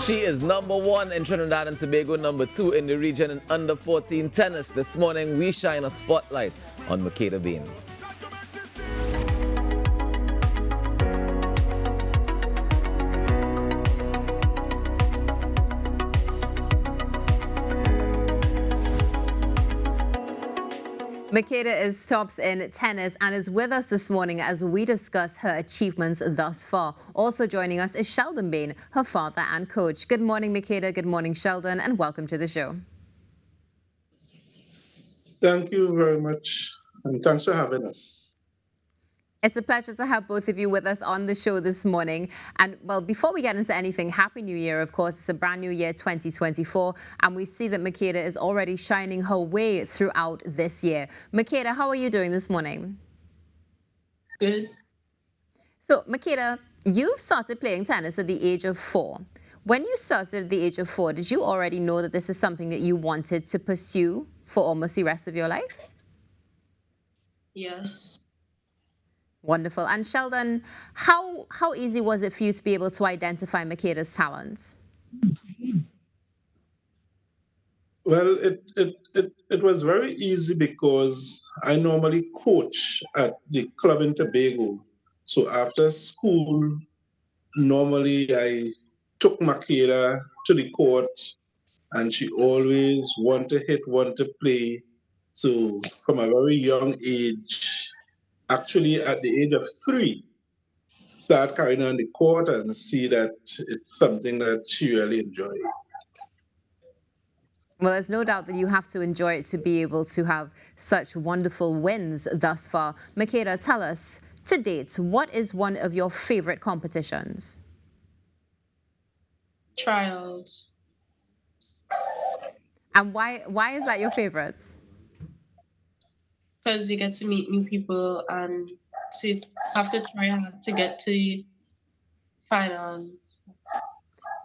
She is number one in Trinidad and Tobago, number two in the region in under 14 tennis. This morning, we shine a spotlight on Makeda Bain. Makeda is tops in tennis and is with us this morning as we discuss her achievements thus far. Also joining us is Sheldon Bain, her father and coach. Good morning, Makeda. Good morning, Sheldon, and welcome to the show. Thank you very much, and thanks for having us. It's a pleasure to have both of you with us on the show this morning. And well, before we get into anything, Happy New Year, of course. It's a brand new year, 2024. And we see that Makeda is already shining her way throughout this year. Makeda, how are you doing this morning? Good. So, Makeda, you started playing tennis at the age of 4. When you started at the age of 4, did you already know that this is something that you wanted to pursue for almost the rest of your life? Yes. Wonderful. And Sheldon, how easy was it for you to be able to identify Makeda's talents? Well, it was very easy because I normally coach at the club in Tobago. So after school, normally I took Makeda to the court, and she always want to hit, want to play. So from a very young age, actually at the age of 3, start carrying on the court and see that it's something that she really enjoys. Well, there's no doubt that you have to enjoy it to be able to have such wonderful wins thus far. Makeda, tell us, to date, what is one of your favorite competitions? Trials. And why is that your favorite? Because you get to meet new people and to have to try hard to get to the final.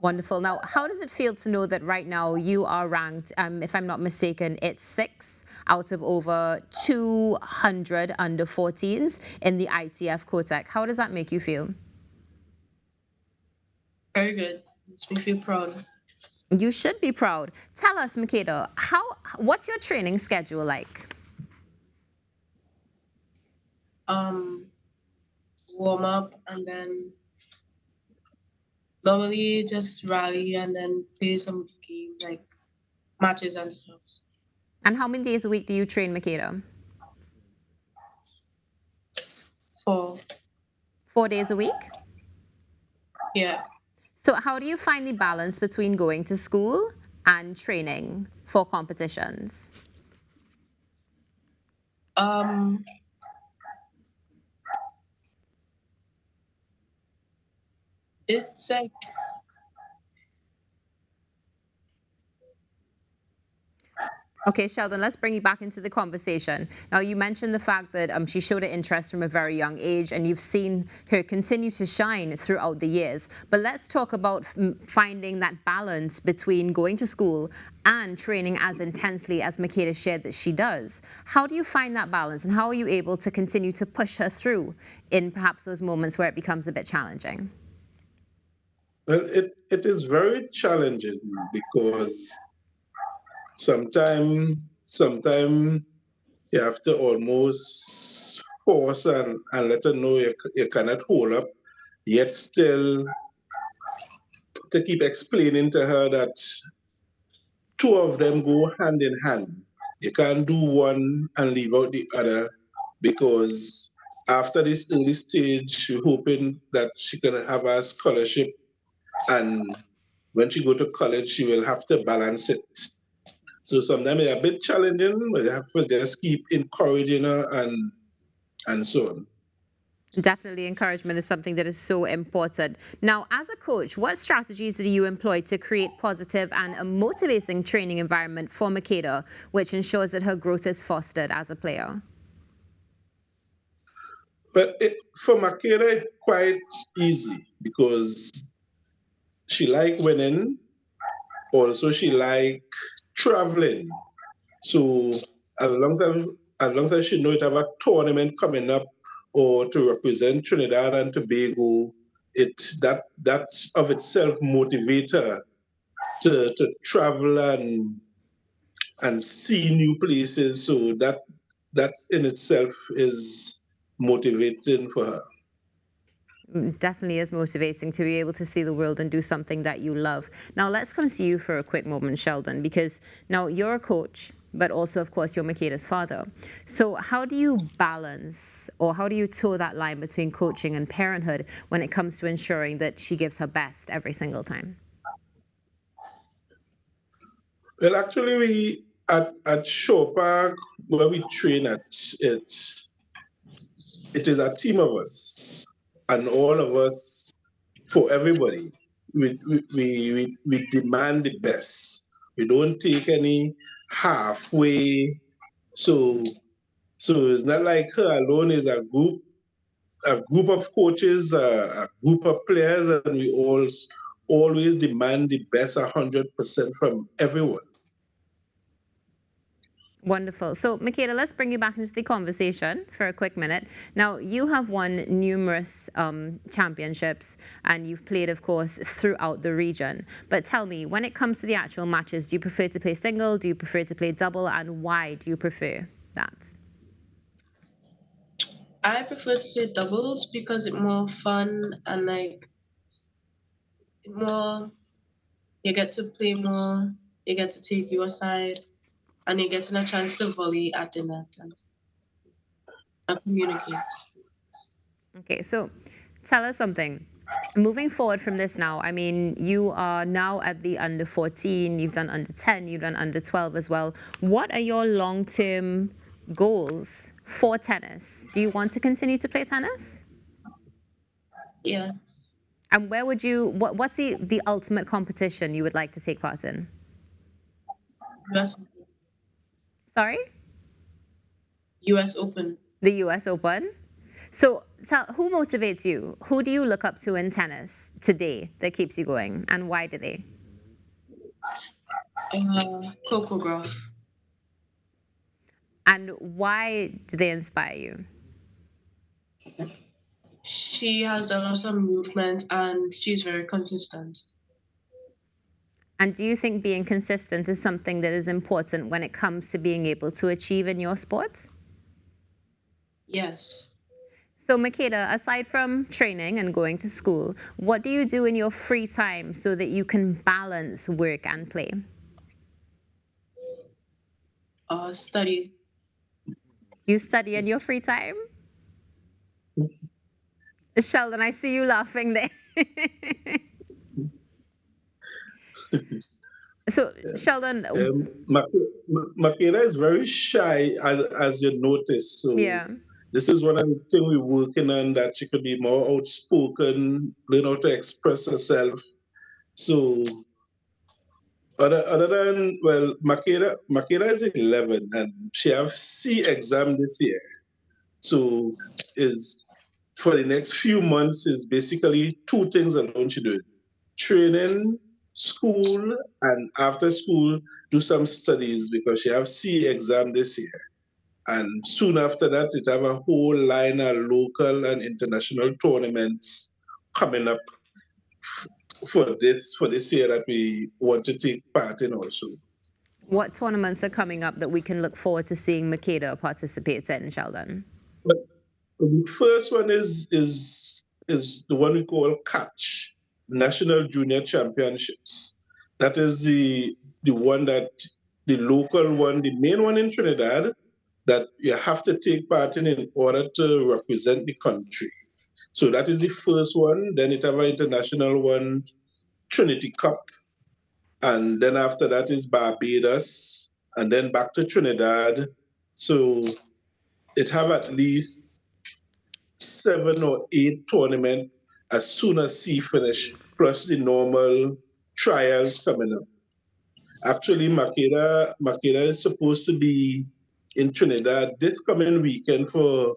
Wonderful. Now, how does it feel to know that right now you are ranked, if I'm not mistaken, it's 6 out of over 200 under 14s in the ITF Kotek? How does that make you feel? Very good. Makes me feel proud. You should be proud. Tell us, Makeda, what's your training schedule like? Warm up and then normally just rally and then play some games like matches and stuff. And how many days a week do you train, Makeda? 4. 4 days a week? Yeah. So how do you find the balance between going to school and training for competitions? It's like Okay, Sheldon, let's bring you back into the conversation. Now, you mentioned the fact that she showed an interest from a very young age, and you've seen her continue to shine throughout the years. But let's talk about finding that balance between going to school and training as intensely as Makeda shared that she does. How do you find that balance, and how are you able to continue to push her through in perhaps those moments where it becomes a bit challenging? Well, it is very challenging because sometimes you have to almost force and let her know you cannot hold up, yet still to keep explaining to her that 2 of them go hand in hand. You can't do one and leave out the other, because after this early stage, you're hoping that she can have a scholarship, and when she go to college, she will have to balance it. So sometimes it's a bit challenging, but you have to just keep encouraging her and so on. Definitely, encouragement is something that is so important. Now, as a coach, what strategies do you employ to create positive and a motivating training environment for Makeda, which ensures that her growth is fostered as a player? But for Makeda, it's quite easy because she like winning. Also, she like traveling. So as long as she know it have a tournament coming up, or to represent Trinidad and Tobago, that of itself motivates her to travel and see new places. So that in itself is motivating for her. Definitely is motivating to be able to see the world and do something that you love. Now, let's come to you for a quick moment, Sheldon, because now you're a coach, but also, of course, you're Makeda's father. So, how do you balance or how do you toe that line between coaching and parenthood when it comes to ensuring that she gives her best every single time? Well, actually, we at Shore Park where we train at, it it is a team of us, and all of us, for everybody, we demand the best. We don't take any halfway. So so it's not like her alone. Is a group of coaches, a group of players, and we all always demand the best 100% from everyone. Wonderful. So, Makeda, let's bring you back into the conversation for a quick minute. Now, you have won numerous championships and you've played, of course, throughout the region. But tell me, when it comes to the actual matches, do you prefer to play single? Do you prefer to play double? And why do you prefer that? I prefer to play doubles because it's more fun and like more you get to play more, you get to take your side, and you're getting a chance to volley at the net and communicate. Okay, so tell us something. Moving forward from this now, I mean, you are now at the under 14, you've done under 10, you've done under 12 as well. What are your long term goals for tennis? Do you want to continue to play tennis? Yeah. And where would you, what's the ultimate competition you would like to take part in? US Sorry? US Open. The US Open? So, who motivates you? Who do you look up to in tennis today that keeps you going? And why do they? Coco Graph. And why do they inspire you? She has done awesome movement and she's very consistent. And do you think being consistent is something that is important when it comes to being able to achieve in your sport? Yes. So, Makeda, aside from training and going to school, what do you do in your free time so that you can balance work and play? Study. You study in your free time? Sheldon, I see you laughing there. So, Sheldon, Makeda is very shy, as you notice. So yeah. this is one of the things we're working on, that she could be more outspoken, learn how to express herself. So other than, well, Makeda is 11 and she have C exam this year. So is for the next few months is basically two things alone she doing: training, school, and after school do some studies because she have C exam this year. And soon after that, it have a whole line of local and international tournaments coming up for this year that we want to take part in also. What tournaments are coming up that we can look forward to seeing Makeda participate in, Sheldon? But the first one is the one we call Catch, National Junior Championships. That is the one that the local one, the main one in Trinidad, that you have to take part in order to represent the country. So that is the first one. Then it have an international one, Trinity Cup, and then after that is Barbados, and then back to Trinidad. So it have at least 7 or 8 tournaments as soon as C finish, plus the normal trials coming up. Actually, Makeda is supposed to be in Trinidad this coming weekend for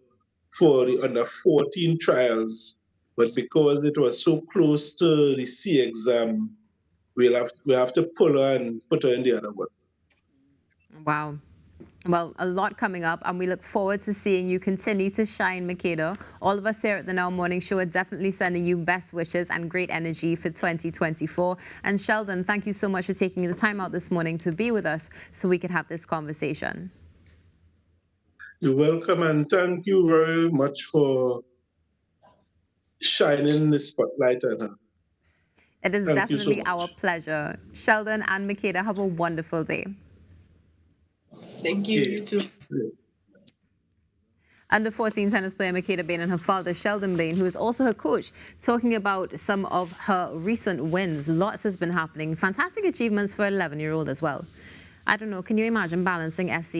the under 14 trials, but because it was so close to the C exam, we have to pull her and put her in the other one. Wow. Well, a lot coming up, and we look forward to seeing you continue to shine, Makeda. All of us here at the Now Morning Show are definitely sending you best wishes and great energy for 2024. And Sheldon, thank you so much for taking the time out this morning to be with us so we could have this conversation. You're welcome, and thank you very much for shining the spotlight on her. It is Thank you so definitely much. our pleasure. Sheldon and Makeda, have a wonderful day. Thank you, you too. Under 14 tennis player Makeda Bain and her father Sheldon Bain, who is also her coach, talking about some of her recent wins. Lots has been happening. Fantastic achievements for an 11-year-old as well. I don't know, can you imagine balancing SE